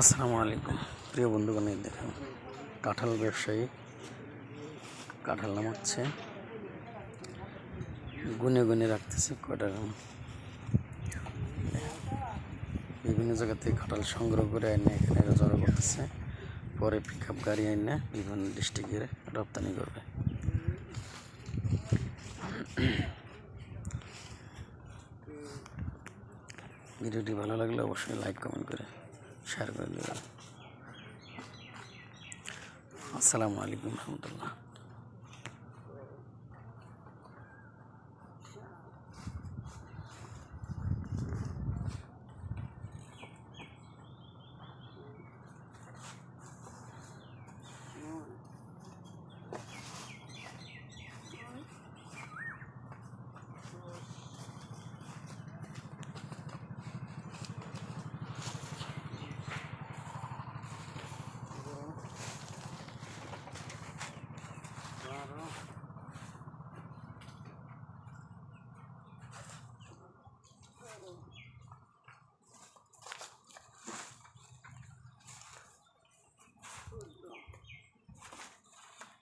আসসালামু আলাইকুম প্রিয় বন্ধুগণ, দেখুন কাঁঠাল ব্যবসায়ী কাঁঠাল নামাচ্ছে, গুনে গুনে রাখতেছে কয়টা। বিভিন্ন জায়গা থেকে কাঁঠাল সংগ্রহ করে এনে এখানে জড়ো করতেছে, পরে পিক আপ গাড়ি এনে বিভিন্ন ডিস্ট্রিক্টে রপ্তানি করবে। ভিডিওটি ভালো লাগলে অবশ্যই লাইক কমেন্ট করে শেয়ার করে দেবেন। আসসালামু আলাইকুম রহমতুল্লাহ।